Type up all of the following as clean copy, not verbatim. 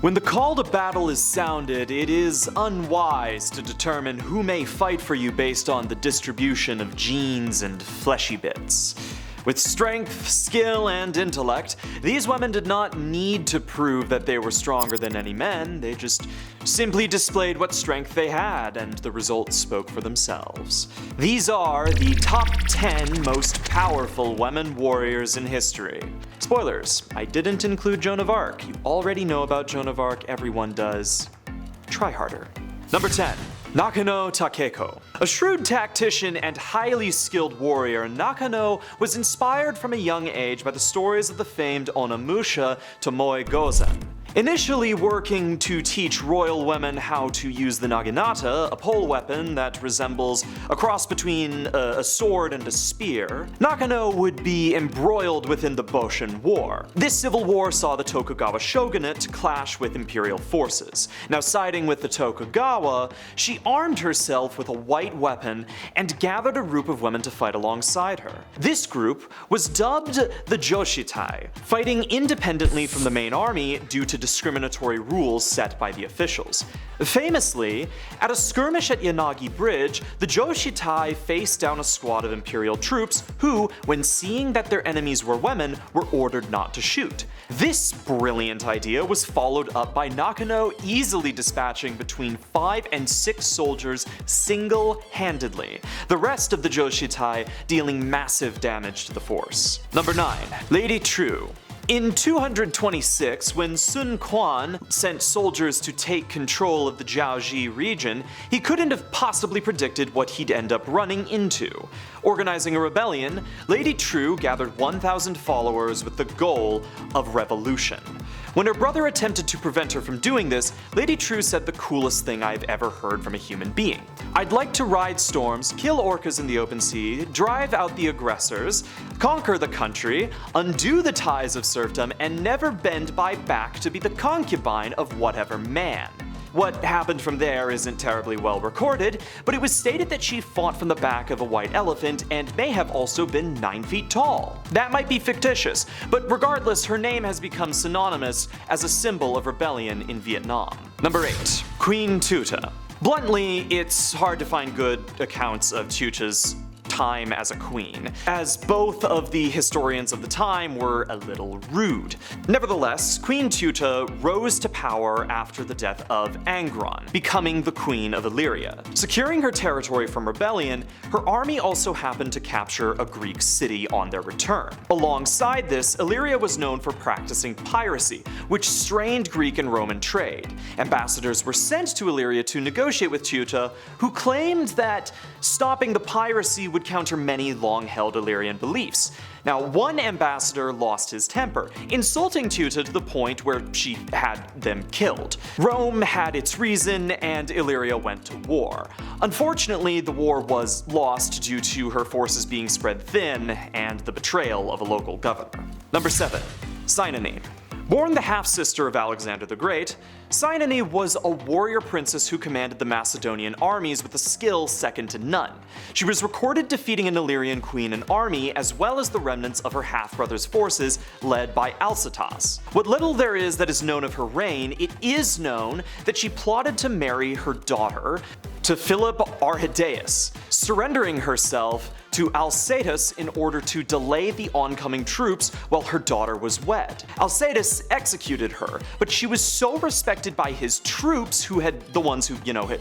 When the call to battle is sounded, it is unwise to determine who may fight for you based on the distribution of genes and fleshy bits. With strength, skill, and intellect, these women did not need to prove that they were stronger than any men, they just simply displayed what strength they had, and the results spoke for themselves. These are the top 10 most powerful women warriors in history. Spoilers, I didn't include Joan of Arc. You already know about Joan of Arc, everyone does. Try harder. Number 10. Nakano Takeko. A shrewd tactician and highly skilled warrior, Nakano was inspired from a young age by the stories of the famed Onimusha Tomoe Gozen. Initially working to teach royal women how to use the naginata, a pole weapon that resembles a cross between a sword and a spear, Nakano would be embroiled within the Boshin War. This civil war saw the Tokugawa shogunate clash with imperial forces. Now, siding with the Tokugawa, she armed herself with a white weapon and gathered a group of women to fight alongside her. This group was dubbed the Joshitai, fighting independently from the main army due to discriminatory rules set by the officials. Famously, at a skirmish at Yanagi Bridge, the Joshitai faced down a squad of imperial troops who, when seeing that their enemies were women, were ordered not to shoot. This brilliant idea was followed up by Nakano easily dispatching between 5 and 6 soldiers single-handedly, the rest of the Joshitai dealing massive damage to the force. Number 9. Lady Trieu. In 226, when Sun Quan sent soldiers to take control of the Jiaoji region, he couldn't have possibly predicted what he'd end up running into. Organizing a rebellion, Lady Trieu gathered 1,000 followers with the goal of revolution. When her brother attempted to prevent her from doing this, Lady Trieu said the coolest thing I've ever heard from a human being. "I'd like to ride storms, kill orcas in the open sea, drive out the aggressors, conquer the country, undo the ties of serfdom, and never bend my back to be the concubine of whatever man." What happened from there isn't terribly well recorded, but it was stated that she fought from the back of a white elephant and may have also been 9 feet tall. That might be fictitious, but regardless, her name has become synonymous as a symbol of rebellion in Vietnam. Number 8. Queen Teuta. Bluntly, it's hard to find good accounts of Teuta's time as a queen, as both of the historians of the time were a little rude. Nevertheless, Queen Teuta rose to power after the death of Angron, becoming the Queen of Illyria. Securing her territory from rebellion, her army also happened to capture a Greek city on their return. Alongside this, Illyria was known for practicing piracy, which strained Greek and Roman trade. Ambassadors were sent to Illyria to negotiate with Teuta, who claimed that stopping the piracy would counter many long-held Illyrian beliefs. Now, one ambassador lost his temper, insulting Teuta to the point where she had them killed. Rome had its reason, and Illyria went to war. Unfortunately, the war was lost due to her forces being spread thin and the betrayal of a local governor. Number 7. Cynane. Born the half-sister of Alexander the Great, Cynane was a warrior princess who commanded the Macedonian armies with a skill second to none. She was recorded defeating an Illyrian queen and army, as well as the remnants of her half-brother's forces led by Alcitas. What little there is that is known of her reign, it is known that she plotted to marry her daughter to Philip Arrhidaeus, surrendering herself to Alcetus in order to delay the oncoming troops while her daughter was wed. Alcetus executed her, but she was so respected by his troops, who had the ones who,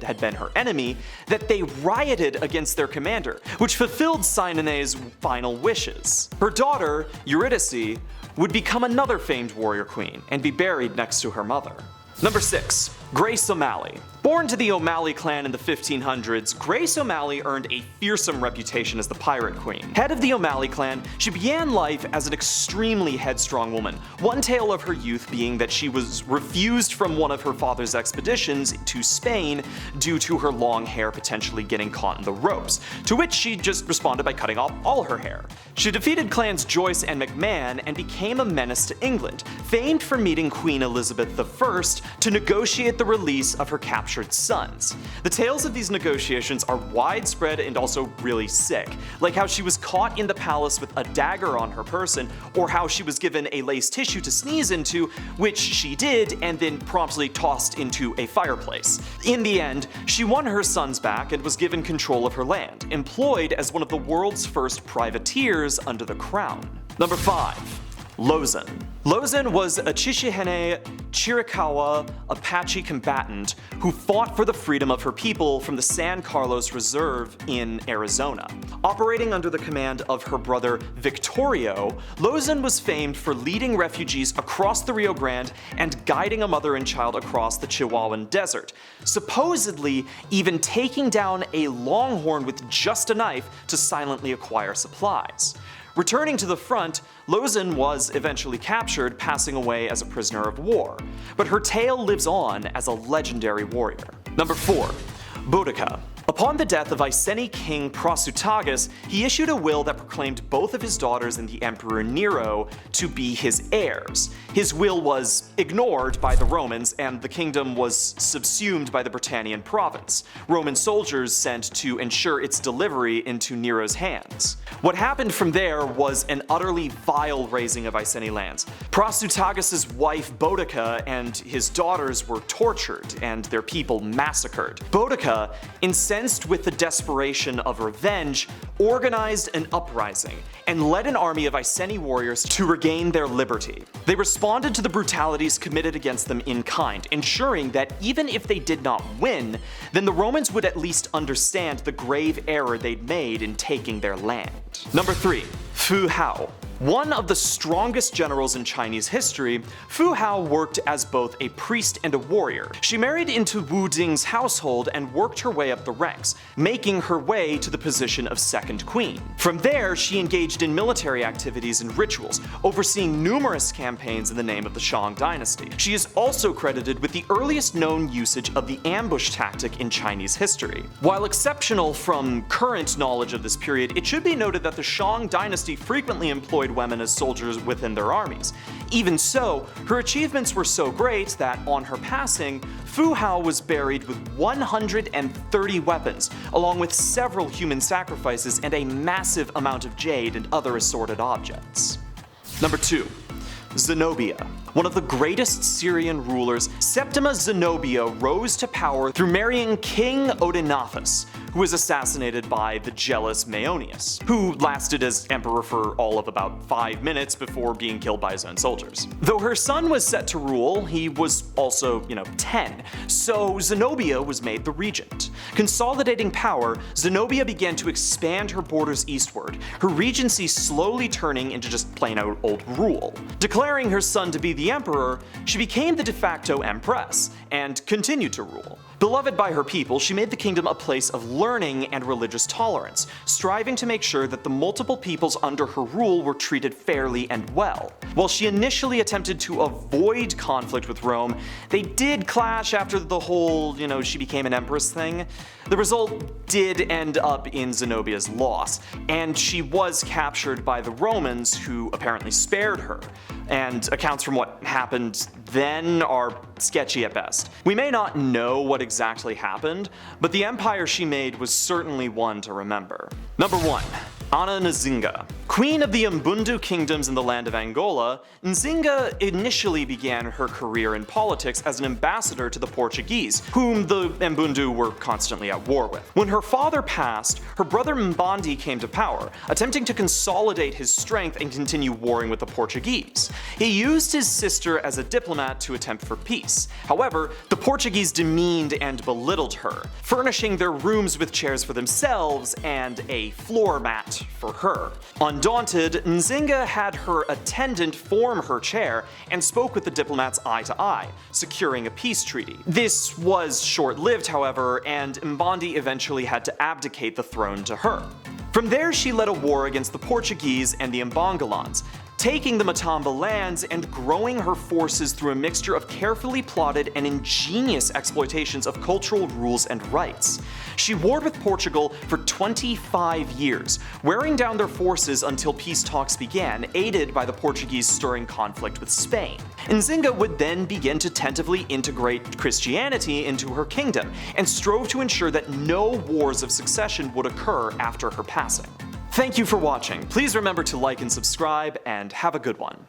had been her enemy, that they rioted against their commander, which fulfilled Cynane's final wishes. Her daughter, Eurydice, would become another famed warrior queen and be buried next to her mother. Number 6. Grace O'Malley. Born to the O'Malley clan in the 1500s, Grace O'Malley earned a fearsome reputation as the pirate queen. Head of the O'Malley clan, she began life as an extremely headstrong woman, one tale of her youth being that she was refused from one of her father's expeditions to Spain due to her long hair potentially getting caught in the ropes, to which she just responded by cutting off all her hair. She defeated clans Joyce and McMahon and became a menace to England, famed for meeting Queen Elizabeth I to negotiate the the release of her captured sons. The tales of these negotiations are widespread and also really sick, like how she was caught in the palace with a dagger on her person, or how she was given a lace tissue to sneeze into, which she did, and then promptly tossed into a fireplace. In the end, she won her sons back and was given control of her land, employed as one of the world's first privateers under the crown. Number 5. Lozen. Lozen was a Chichihene Chiricahua Apache combatant who fought for the freedom of her people from the San Carlos Reserve in Arizona. Operating under the command of her brother Victorio, Lozen was famed for leading refugees across the Rio Grande and guiding a mother and child across the Chihuahuan Desert, supposedly even taking down a longhorn with just a knife to silently acquire supplies. Returning to the front, Lozen was eventually captured, passing away as a prisoner of war, but her tale lives on as a legendary warrior. Number 4. Boudica. Upon the death of Iceni king Prasutagus, he issued a will that proclaimed both of his daughters and the Emperor Nero to be his heirs. His will was ignored by the Romans, and the kingdom was subsumed by the Britannian province, Roman soldiers sent to ensure its delivery into Nero's hands. What happened from there was an utterly vile razing of Iceni lands. Prasutagus' wife Boudica and his daughters were tortured and their people massacred. Boudica, incensed with the desperation of revenge, organized an uprising and led an army of Iceni warriors to regain their liberty. They responded to the brutalities committed against them in kind, ensuring that even if they did not win, then the Romans would at least understand the grave error they'd made in taking their land. Number 3. Fu Hao. One of the strongest generals in Chinese history, Fu Hao worked as both a priest and a warrior. She married into Wu Ding's household and worked her way up the ranks, making her way to the position of second queen. From there, she engaged in military activities and rituals, overseeing numerous campaigns in the name of the Shang dynasty. She is also credited with the earliest known usage of the ambush tactic in Chinese history. While exceptional from current knowledge of this period, it should be noted that the Shang dynasty frequently employed women as soldiers within their armies. Even so, her achievements were so great that on her passing, Fu Hao was buried with 130 weapons, along with several human sacrifices and a massive amount of jade and other assorted objects. Number 2. Zenobia. One of the greatest Syrian rulers, Septima Zenobia rose to power through marrying King Odenathus, who was assassinated by the jealous Maeonius, who lasted as emperor for all of about 5 minutes before being killed by his own soldiers. Though her son was set to rule, he was also, 10, so Zenobia was made the regent. Consolidating power, Zenobia began to expand her borders eastward, her regency slowly turning into just plain out old rule. Declaring her son to be the emperor, she became the de facto empress, and continued to rule. Beloved by her people, she made the kingdom a place of learning and religious tolerance, striving to make sure that the multiple peoples under her rule were treated fairly and well. While she initially attempted to avoid conflict with Rome, they did clash after the whole, she became an empress thing. The result did end up in Zenobia's loss, and she was captured by the Romans, who apparently spared her, and accounts from what happened then are sketchy at best. We may not know what exactly happened, but the empire she made was certainly one to remember. Number 1. Nzinga. Queen of the Mbundu kingdoms in the land of Angola, Nzinga initially began her career in politics as an ambassador to the Portuguese, whom the Mbundu were constantly at war with. When her father passed, her brother Mbandi came to power, attempting to consolidate his strength and continue warring with the Portuguese. He used his sister as a diplomat to attempt for peace. However, the Portuguese demeaned and belittled her, furnishing their rooms with chairs for themselves and a floor mat for her. Undaunted, Nzinga had her attendant form her chair and spoke with the diplomats eye to eye, securing a peace treaty. This was short-lived, however, and Mbandi eventually had to abdicate the throne to her. From there, she led a war against the Portuguese and the Mbangolans, taking the Matamba lands and growing her forces through a mixture of carefully plotted and ingenious exploitations of cultural rules and rights. She warred with Portugal for 25 years, wearing down their forces until peace talks began, aided by the Portuguese stirring conflict with Spain. Nzinga would then begin to tentatively integrate Christianity into her kingdom, and strove to ensure that no wars of succession would occur after her passing. Thank you for watching. Please remember to like and subscribe, and have a good one.